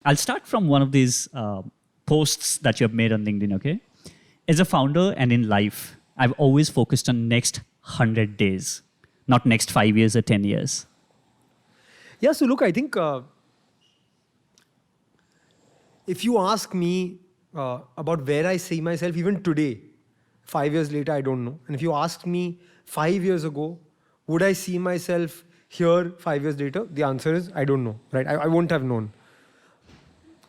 I'll start from one of these posts that you have made on LinkedIn, okay? As a founder and in life, I've always focused on next 100 days, not next 5 years or 10 years. Yeah, so look, I think if you ask me about where I see myself even today, 5 years later, I don't know. And if you ask me 5 years ago, would I see myself here 5 years later? The answer is, I don't know, right? I won't have known.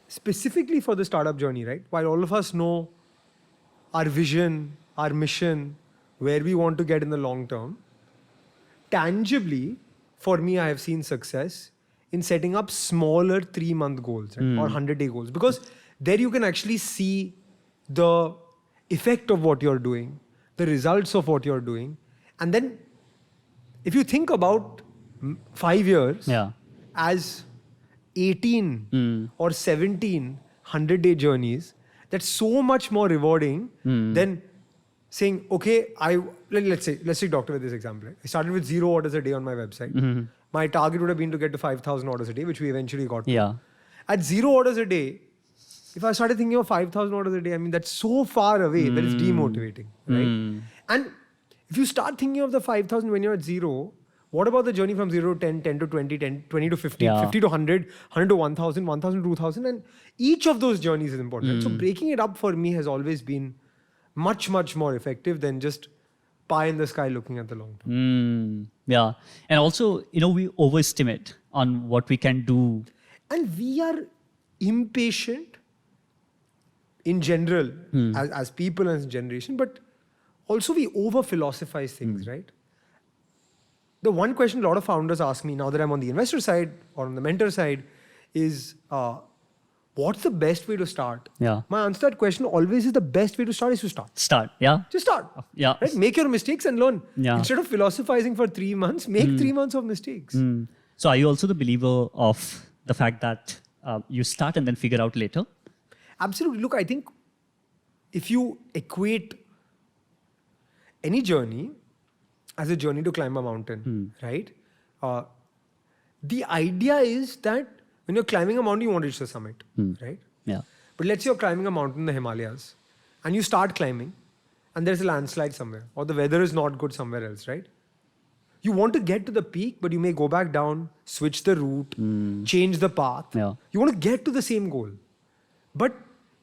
Specifically for the startup journey, right? While all of us know our vision, our mission, where we want to get in the long term, tangibly, for me, I have seen success in setting up smaller 3-month goals, right? Or 100-day goals. Because there you can actually see the effect of what you're doing, the results of what you're doing. And then if you think about 5 years as 18 or 17 100-day journeys, that's so much more rewarding than saying, okay, let's take Dr. Vaidya's example. Right? I started with 0 orders a day on my website. My target would have been to get to 5,000 orders a day, which we eventually got to. Yeah. At 0 orders a day, if I started thinking of 5,000 orders a day, I mean, that's so far away that it's demotivating, right? And if you start thinking of the 5,000 when you're at 0, what about the journey from 0 to 10, 10 to 20, 20 to 50, 50 to 100, 100 to 1,000, 1,000 to 2,000? And each of those journeys is important. Right? So breaking it up for me has always been much, much more effective than just pie in the sky looking at the long term. Yeah. And also, we overestimate on what we can do. And we are impatient in general as people and as a generation, but also we over-philosophize things, right? The one question a lot of founders ask me now that I'm on the investor side or on the mentor side is, what's the best way to start? Yeah. My answer to that question always is the best way to start is to start. Start, yeah. Just start. Yeah. Right? Make your mistakes and learn. Yeah. Instead of philosophizing for 3 months, make 3 months of mistakes. So are you also the believer of the fact that you start and then figure out later? Absolutely. Look, I think if you equate any journey as a journey to climb a mountain, right? The idea is that when you're climbing a mountain, you want to reach the summit, right? Yeah. But let's say you're climbing a mountain in the Himalayas and you start climbing and there's a landslide somewhere or the weather is not good somewhere else, right? You want to get to the peak, but you may go back down, switch the route, change the path. Yeah. You want to get to the same goal. But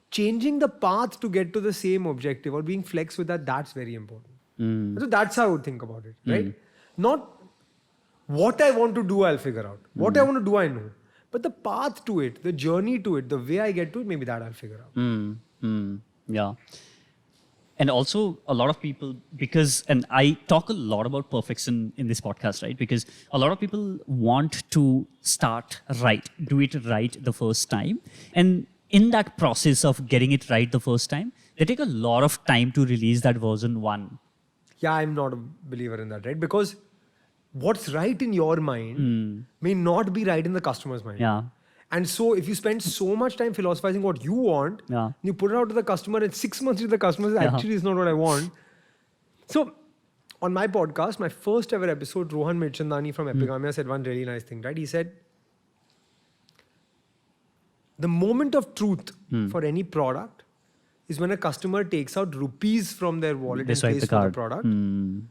changing the path to get to the same objective or being flex with that, that's very important. So that's how I would think about it, right? Not what I want to do, I'll figure out. What I want to do, I know. But the path to it, the journey to it, the way I get to it, maybe that I'll figure out. Yeah. And also a lot of people, and I talk a lot about perfection in this podcast, right? Because a lot of people want to start right, do it right the first time. And in that process of getting it right the first time, they take a lot of time to release that version 1. Yeah, I'm not a believer in that, right? Because what's right in your mind may not be right in the customer's mind. Yeah. And so if you spend so much time philosophizing what you want, you put it out to the customer and 6 months into the customer says, actually it's not what I want. So on my podcast, my first ever episode, Rohan Mirchandani from Epigamia said one really nice thing, right? He said, the moment of truth for any product is when a customer takes out rupees from their wallet and pays for the product. And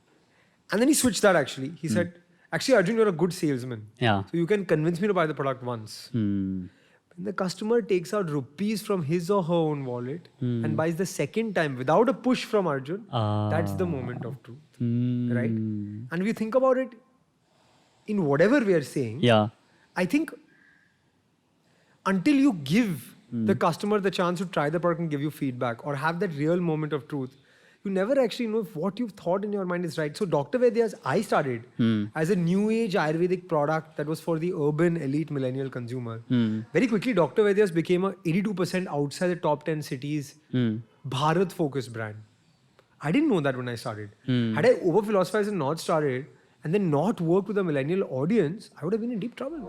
then he switched that actually. He said, actually, Arjun, you're a good salesman. Yeah. So you can convince me to buy the product once. When the customer takes out rupees from his or her own wallet and buys the second time without a push from Arjun, that's the moment of truth. Right? And if you think about it, in whatever we are saying, I think until you give the customer the chance to try the product and give you feedback or have that real moment of truth, you never actually know if what you've thought in your mind is right. So Dr. Vaidya's, I started as a new age Ayurvedic product that was for the urban elite millennial consumer. Very quickly, Dr. Vaidya's became a 82% outside the top 10 cities, Bharat focused brand. I didn't know that when I started. Had I over philosophized and not started and then not worked with a millennial audience, I would have been in deep trouble.